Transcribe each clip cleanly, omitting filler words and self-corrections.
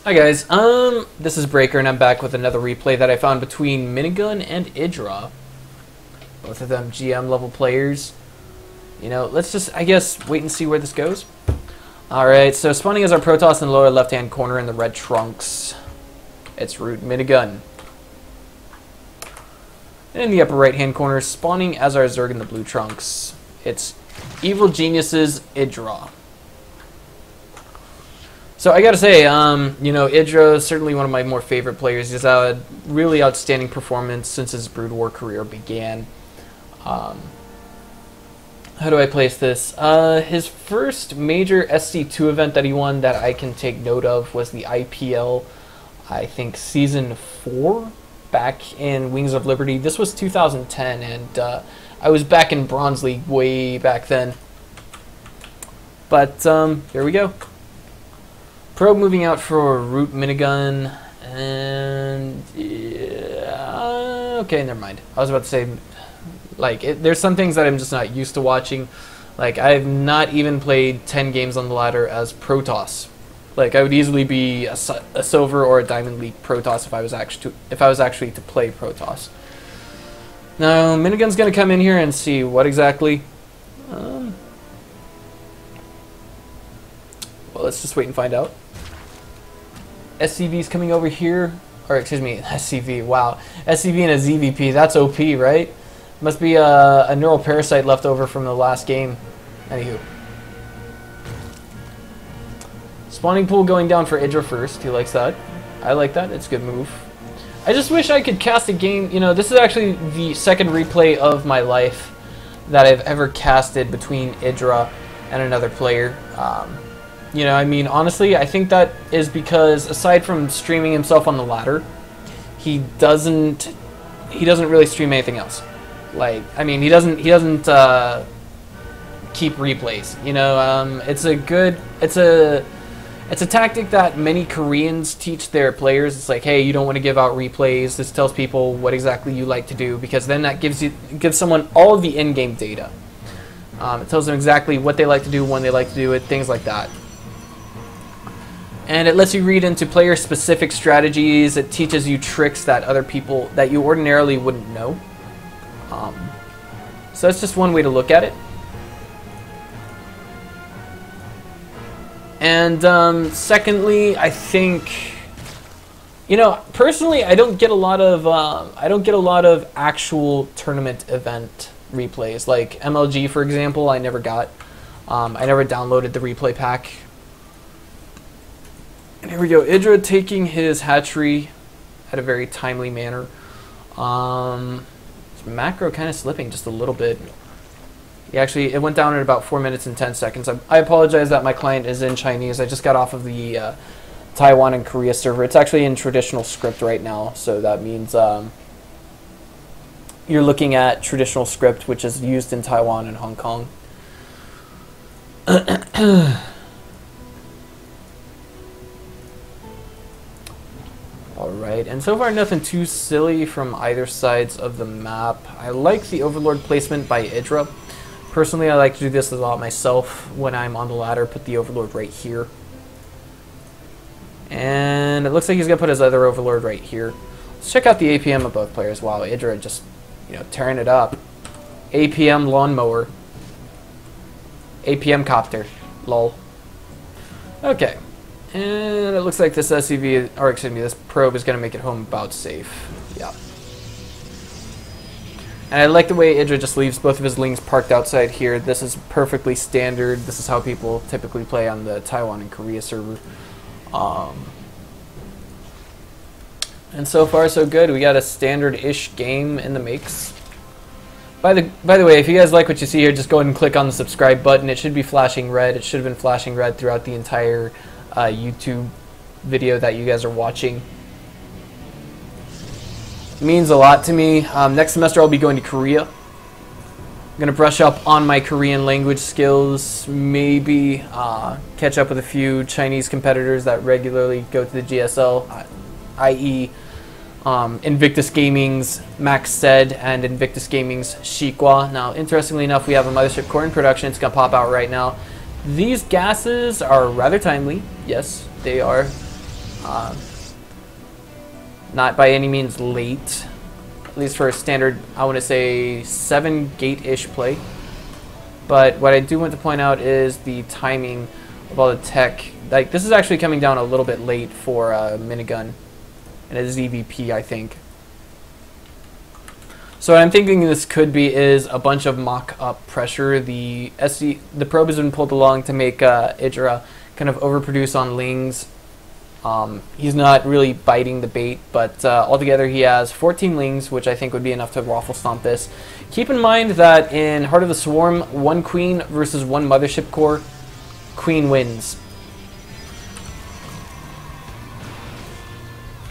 Hi guys, this is Breaker and I'm back with another replay that I found between Minigun and EGIdrA. Both of them GM level players. You know, let's just, I guess, wait and see where this goes. Alright, so spawning as our Protoss in the lower left hand corner in the red trunks. It's RootMinigun. And in the upper right hand corner, spawning as our Zerg in the blue trunks. It's Evil Genius's EGIdrA. So I gotta say, you know, EGIdrA is certainly one of my more favorite players. He's had a really outstanding performance since his Brood War career began. How do I place this? His first major SC2 event that he won that I can take note of was the IPL, I think, Season 4 back in Wings of Liberty. This was 2010, and I was back in Bronze League way back then. But here we go. Probe moving out for RootMinigun, and yeah, okay, never mind. I was about to say, like, there's some things that I'm just not used to watching. Like, I've not even played 10 games on the ladder as Protoss. Like, I would easily be a Silver or a Diamond League Protoss if I was actually to play Protoss. Now, Minigun's gonna come in here and see what exactly. Well, let's just wait and find out. SCV's coming over here, or excuse me, SCV, wow. SCV and a ZVP, that's OP, right? Must be a neural parasite left over from the last game. Anywho. Spawning pool going down for EGIdrA first, he likes that. I like that, it's a good move. I just wish I could cast a game, you know, this is actually the second replay of my life that I've ever casted between EGIdrA and another player. You know, I mean, honestly, I think that is because aside from streaming himself on the ladder, he doesn't really stream anything else. Like, I mean, he doesn't keep replays. You know, it's a tactic that many Koreans teach their players. It's like, hey, you don't want to give out replays. This tells people what exactly you like to do, because then that gives someone all of the in-game data. It tells them exactly what they like to do, when they like to do it, things like that. And it lets you read into player-specific strategies. It teaches you tricks that other people, that you ordinarily wouldn't know. So that's just one way to look at it. And secondly, I think, you know, personally, I don't get a lot of actual tournament event replays. Like MLG, for example, I never got. I never downloaded the replay pack. And here we go, EGIdrA taking his hatchery at a very timely manner. Macro kind of slipping just a little bit. It went down in about 4 minutes and 10 seconds. I apologize that my client is in Chinese. I just got off of the Taiwan and Korea server. It's actually in traditional script right now, so that means you're looking at traditional script, which is used in Taiwan and Hong Kong. Alright, and so far nothing too silly from either sides of the map. I like the Overlord placement by EGIdrA. Personally, I like to do this a lot myself when I'm on the ladder. Put the Overlord right here. And it looks like he's going to put his other Overlord right here. Let's check out the APM of both players. Wow, EGIdrA just, you know, tearing it up. APM lawnmower. APM copter. Lol. Okay. And it looks like this SCV, or excuse me, this probe is going to make it home about safe. Yeah. And I like the way EGIdrA just leaves both of his lings parked outside here. This is perfectly standard. This is how people typically play on the Taiwan and Korea server. And so far, so good. We got a standard-ish game in the makes. By the way, if you guys like what you see here, just go ahead and click on the subscribe button. It should be flashing red. It should have been flashing red throughout the entire YouTube video that you guys are watching. It means a lot to me. Next semester I'll be going to Korea. I'm going to brush up on my Korean language skills, maybe catch up with a few Chinese competitors that regularly go to the GSL, i.e. Invictus Gaming's Max Said and Invictus Gaming's Shikwa. Now, interestingly enough, we have a Mothership core in production. It's going to pop out right now. These gases are rather timely. Yes, they are. Not by any means late, at least for a standard, I want to say 7 gate-ish play. But what I do want to point out is the timing of all the tech. Like, this is actually coming down a little bit late for Minigun and a ZVP, I think. So what I'm thinking this could be is a bunch of mock-up pressure. The probe has been pulled along to make EGIdrA kind of overproduce on lings. He's not really biting the bait, but altogether he has 14 lings, which I think would be enough to waffle stomp this. Keep in mind that in Heart of the Swarm, 1 queen versus 1 mothership core, queen wins.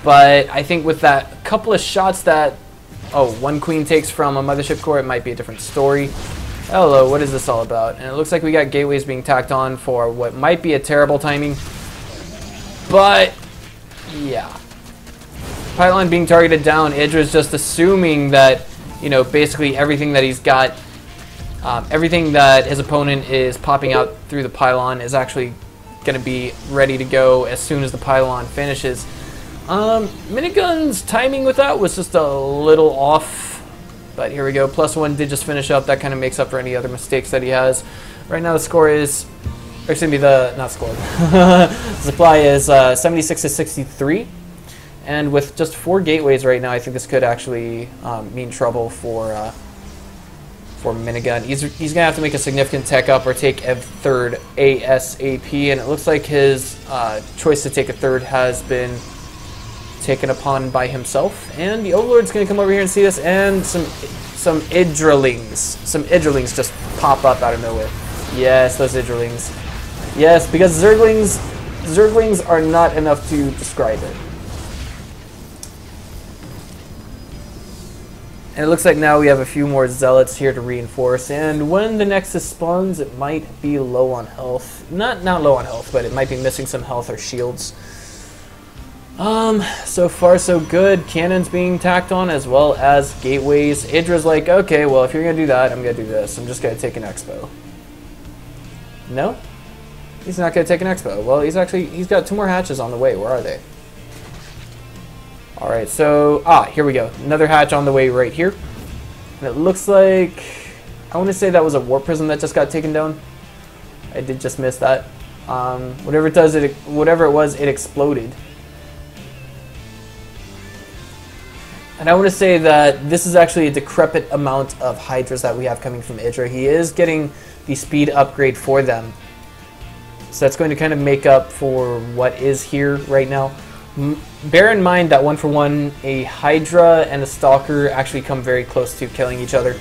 But I think with that couple of shots that, 1 queen takes from a mothership core, it might be a different story. Hello, what is this all about? And it looks like we got gateways being tacked on for what might be a terrible timing. But, yeah. Pylon being targeted down, EGIdrA is just assuming that, you know, basically everything that he's got, everything that his opponent is popping out through the pylon is actually going to be ready to go as soon as the pylon finishes. Minigun's timing with that was just a little off, but here we go. +1 did just finish up. That kind of makes up for any other mistakes that he has. Right now the score is, or excuse me, not score. The supply is 76 to 63, and with just 4 gateways right now, I think this could actually mean trouble for Minigun. He's gonna have to make a significant tech up or take a 3rd ASAP, and it looks like his choice to take a 3rd has been taken upon by himself. And the Overlord's gonna come over here and see this, and some EGIdralings. Some EGIdralings just pop up out of nowhere. Yes, those EGIdralings. Yes, because Zerglings are not enough to describe it. And it looks like now we have a few more Zealots here to reinforce, and when the Nexus spawns, it might be low on health. Not low on health, but it might be missing some health or shields. So far so good. Cannons being tacked on as well as gateways. EGIdRA's like, okay, well, if you're gonna do that, I'm gonna do this. I'm just gonna take an Expo. No? He's not gonna take an Expo. Well, he's got 2 more hatches on the way. Where are they? Alright, so, here we go. Another hatch on the way right here. And it looks like, I want to say that was a warp prism that just got taken down. I did just miss that. Whatever it was, it exploded. And I want to say that this is actually a decrepit amount of Hydras that we have coming from EGIdRA. He is getting the speed upgrade for them. So that's going to kind of make up for what is here right now. Bear in mind that 1-for-1, a Hydra and a Stalker actually come very close to killing each other.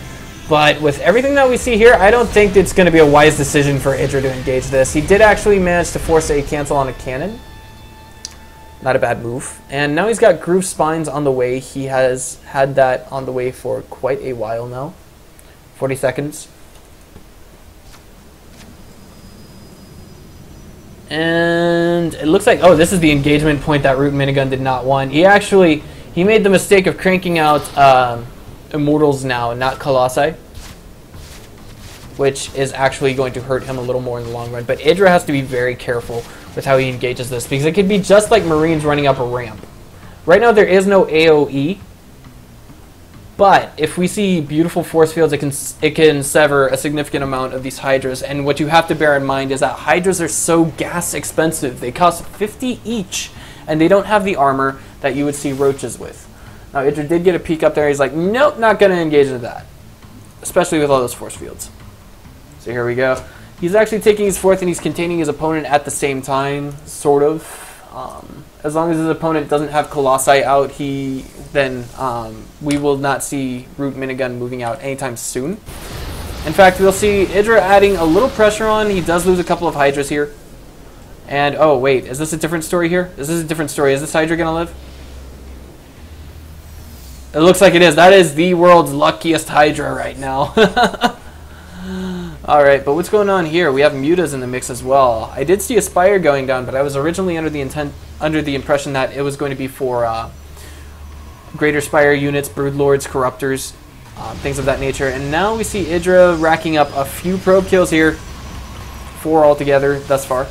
But with everything that we see here, I don't think it's going to be a wise decision for EGIdRA to engage this. He did actually manage to force a cancel on a cannon. Not a bad move. And now he's got Groove Spines on the way. He has had that on the way for quite a while now. 40 seconds. And it looks like, this is the engagement point that RootMinigun did not want. He made the mistake of cranking out Immortals now, not Colossi, which is actually going to hurt him a little more in the long run. But EGIdRA has to be very careful with how he engages this, because it could be just like Marines running up a ramp. Right now there is no AoE, but if we see beautiful force fields, it can sever a significant amount of these Hydras. And what you have to bear in mind is that Hydras are so gas expensive. They cost 50 each, and they don't have the armor that you would see Roaches with. Now EGIdRA did get a peek up there. He's like, nope, not going to engage into that, especially with all those force fields. So here we go. He's actually taking his 4th and he's containing his opponent at the same time, sort of. As long as his opponent doesn't have Colossi out, then we will not see RootMinigun moving out anytime soon. In fact, we'll see EGIdRA adding a little pressure on. He does lose a couple of Hydras here. And, oh wait, is this a different story here? This is a different story. Is this Hydra going to live? It looks like it is. That is the world's luckiest Hydra right now. Alright, but what's going on here? We have Mutas in the mix as well. I did see a Spire going down, but I was originally under the impression that it was going to be for Greater Spire units, Broodlords, Corruptors, things of that nature. And now we see EGIdRA racking up a few probe kills here. 4 altogether thus far.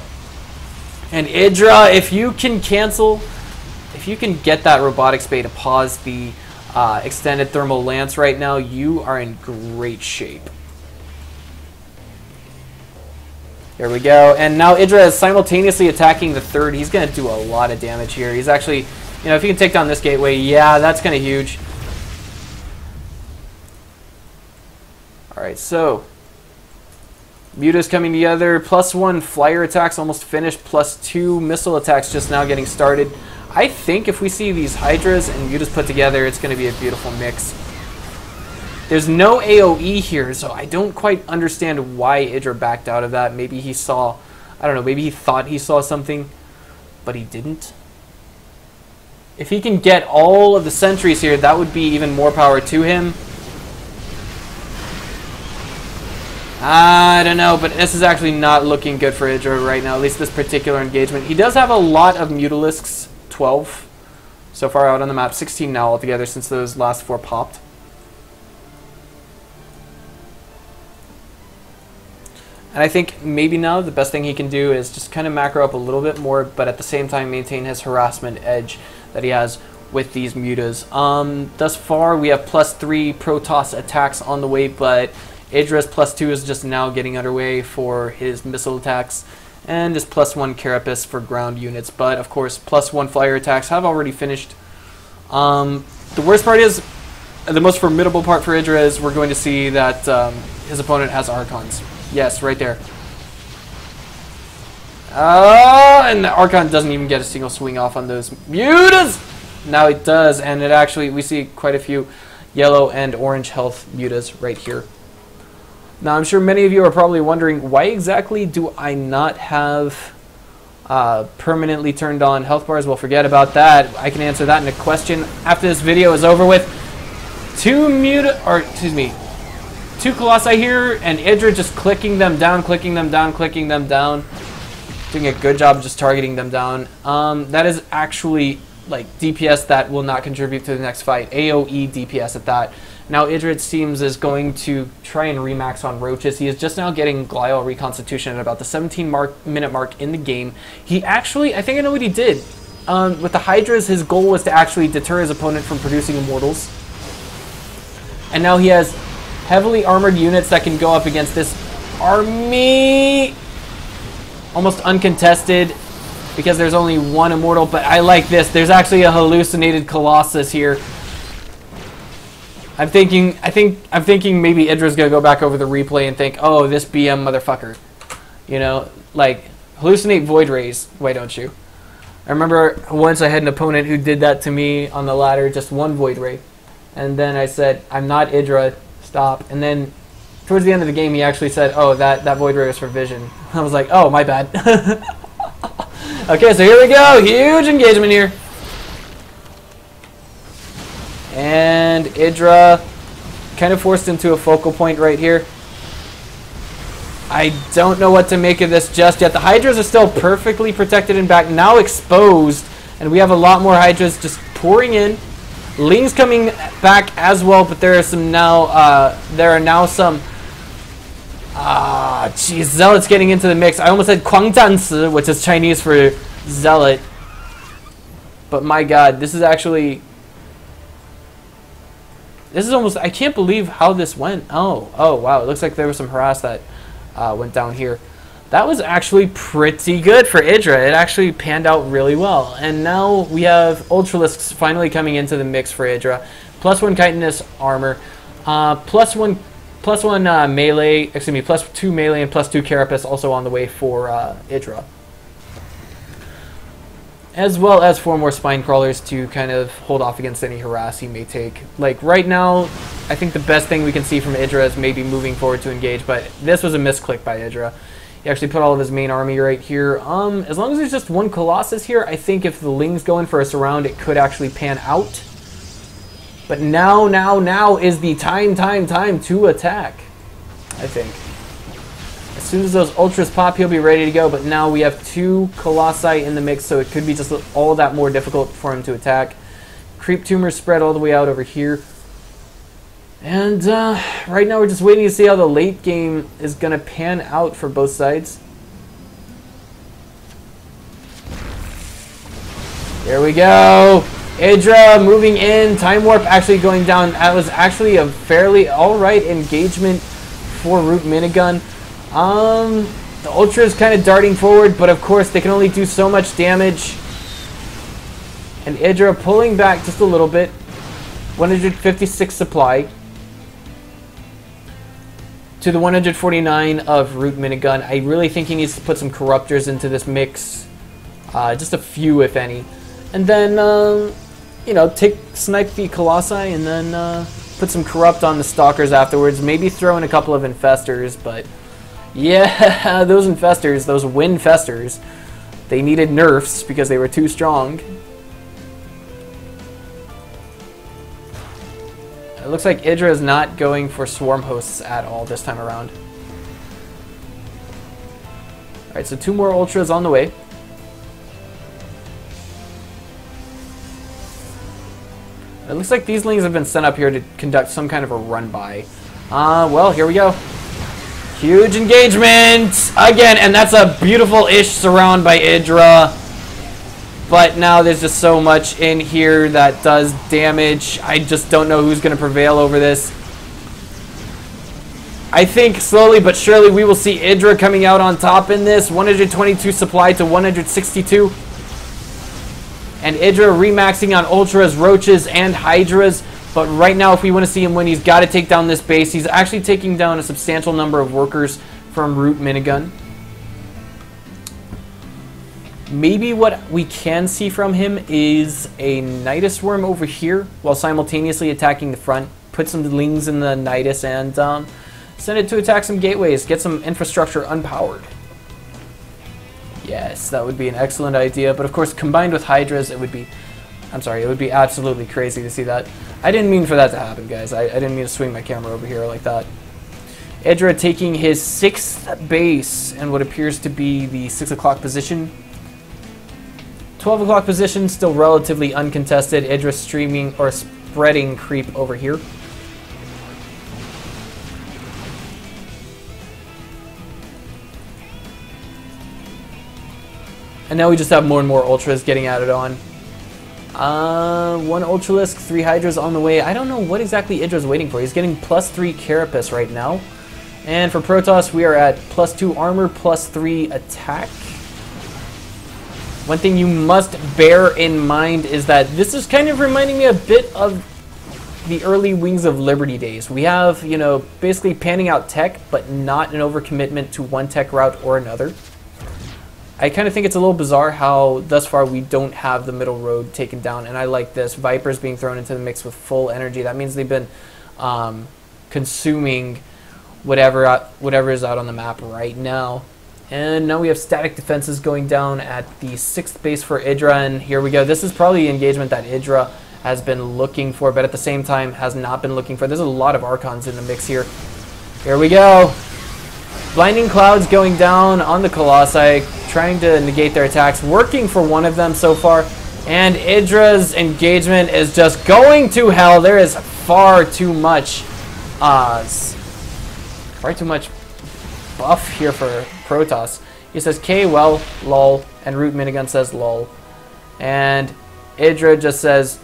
And EGIdrA, if you can cancel, if you can get that Robotics Bay to pause the extended thermal lance right now, you are in great shape. There we go. And now EGIdrA is simultaneously attacking the third. He's going to do a lot of damage here. He's actually, you know, if he can take down this gateway, yeah, that's kind of huge. Alright, so Muta's coming together. +1 flyer attacks almost finished. +2 missile attacks just now getting started. I think if we see these Hydras and Mutas put together, it's going to be a beautiful mix. There's no AoE here, so I don't quite understand why EGIdrA backed out of that. Maybe he saw, I don't know, maybe he thought he saw something, but he didn't. If he can get all of the sentries here, that would be even more power to him. I don't know, but this is actually not looking good for EGIdrA right now, at least this particular engagement. He does have a lot of Mutalisks, 12 so far out on the map, 16 now altogether since those last 4 popped. And I think maybe now the best thing he can do is just kind of macro up a little bit more, but at the same time maintain his harassment edge that he has with these Mutas. Thus far, we have +3 Protoss attacks on the way, but EGIdRA's +2 is just now getting underway for his missile attacks, and his +1 Carapace for ground units. But of course, +1 flyer attacks have already finished. The worst part is, the most formidable part for EGIdRA is we're going to see that his opponent has Archons. Yes, right there. And the Archon doesn't even get a single swing off on those Mutas! Now it does, and it actually, we see quite a few yellow and orange health Mutas right here. Now I'm sure many of you are probably wondering, why exactly do I not have permanently turned on health bars? Well, forget about that. I can answer that in a question after this video is over with. 2 Colossi here, and EGIdRA just clicking them down, clicking them down, clicking them down. Doing a good job just targeting them down. That is actually like DPS that will not contribute to the next fight. AoE DPS at that. Now EGIdRA, it seems, is going to try and remax on roaches. He is just now getting glial reconstitution at about the 17-minute mark in the game. He actually, I think I know what he did. With the Hydras, his goal was to actually deter his opponent from producing immortals. And now he has heavily armored units that can go up against this army. Almost uncontested because there's only 1 immortal, but I like this. There's actually a hallucinated Colossus here. I'm thinking maybe EGIdRA's gonna go back over the replay and think, oh, this BM motherfucker. You know, like, hallucinate Void Rays. Why don't you? I remember once I had an opponent who did that to me on the ladder, just 1 Void Ray. And then I said, I'm not EGIdRA, stop. And then towards the end of the game, he actually said, oh, that Void Ray was for vision. I was like, oh, my bad. Okay, so here we go. Huge engagement here. And EGIdRA kind of forced into a focal point right here. I don't know what to make of this just yet. The Hydras are still perfectly protected and back, now exposed. And we have a lot more Hydras just pouring in. Ling's coming back as well, but there are some now, Zealots getting into the mix. I almost said Kwangzhansi, which is Chinese for Zealot. But my god, this is actually... This is almost... I can't believe how this went. Oh, wow. It looks like there was some harass that went down here. That was actually pretty good for EGIdRA. It actually panned out really well. And now we have Ultralisks finally coming into the mix for EGIdRA. +1 chitinous armor. +1 melee, excuse me, +2 melee and +2 carapace also on the way for EGIdRA. As well as 4 more spine crawlers to kind of hold off against any harass he may take. Like right now, I think the best thing we can see from EGIdRA is maybe moving forward to engage, but this was a misclick by EGIdRA. He actually put all of his main army right here. As long as there's just 1 Colossus here, I think if the Ling's going for a surround, it could actually pan out. But now is the time to attack, I think. As soon as those Ultras pop, he'll be ready to go, but now we have 2 Colossi in the mix, so it could be just all that more difficult for him to attack. Creep tumors spread all the way out over here. And right now we're just waiting to see how the late game is going to pan out for both sides. Here we go. EGIdrA moving in. Time Warp actually going down. That was actually a fairly alright engagement for RootMinigun. The Ultra is kind of darting forward, but of course they can only do so much damage. And EGIdrA pulling back just a little bit. 156 supply to the 149 of RootMinigun. I really think he needs to put some Corruptors into this mix. Just a few, if any. And then, you know, snipe the Colossi and then put some Corrupt on the Stalkers afterwards. Maybe throw in a couple of Infestors, but yeah, those Infestors, those Wind Festors, they needed nerfs because they were too strong. It looks like EGIdrA is not going for Swarm Hosts at all this time around. Alright, so 2 more Ultras on the way. It looks like these Lings have been sent up here to conduct some kind of a run-by. Well, here we go. Huge engagement! Again, and that's a beautiful-ish surround by EGIdrA. But now there's just so much in here that does damage. I just don't know who's going to prevail over this. I think slowly but surely we will see EGIdrA coming out on top in this. 122 supply to 162. And EGIdrA remaxing on Ultras, Roaches, and Hydras. But right now, if we want to see him win, he's got to take down this base. He's actually taking down a substantial number of workers from RootMinigun. Maybe what we can see from him is a Nidus Worm over here while simultaneously attacking the front. Put some Lings in the Nidus and send it to attack some gateways. Get some infrastructure unpowered. Yes, that would be an excellent idea. But of course, combined with Hydras, it would be... I'm sorry, it would be absolutely crazy to see that. I didn't mean for that to happen, guys. I didn't mean to swing my camera over here like that. EGIdrA taking his 6th base and what appears to be the 6 o'clock position. 12 o'clock position, still relatively uncontested. EGIdrA streaming or spreading creep over here. And now we just have more and more Ultras getting added on. 1 Ultralisk, 3 Hydras on the way. I don't know what exactly EGIdRA's waiting for. He's getting +3 Carapace right now. And for Protoss, we are at +2 armor, +3 attack. One thing you must bear in mind is that this is kind of reminding me a bit of the early Wings of Liberty days. We have, you know, basically panning out tech, but not an overcommitment to one tech route or another. I kind of think it's a little bizarre how thus far we don't have the middle road taken down, and I like this. Vipers being thrown into the mix with full energy. That means they've been consuming whatever is out on the map right now. And now we have static defenses going down at the 6th base for EGIdRA, and here we go. This is probably the engagement that EGIdRA has been looking for, but at the same time has not been looking for. There's a lot of Archons in the mix here. Here we go. Blinding Clouds going down on the Colossi, trying to negate their attacks, working for one of them so far. And EGIdRA's engagement is just going to hell. There is far too much buff here for Protoss. He says K, well, lol, and RootMinigun says lol. And EGIdRA just says,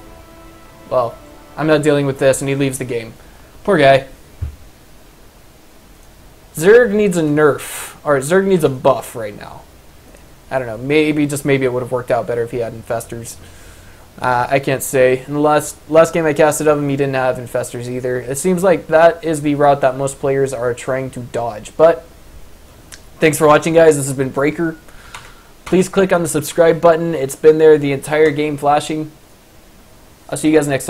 well, I'm not dealing with this, and he leaves the game. Poor guy. Zerg needs a nerf, or Zerg needs a buff right now. I don't know, maybe, just maybe it would have worked out better if he had Infestors. I can't say. In the last game I casted of him, he didn't have Infestors either. It seems like that is the route that most players are trying to dodge. But thanks for watching, guys. This has been Breaker. Please click on the subscribe button. It's been there the entire game flashing. I'll see you guys next time.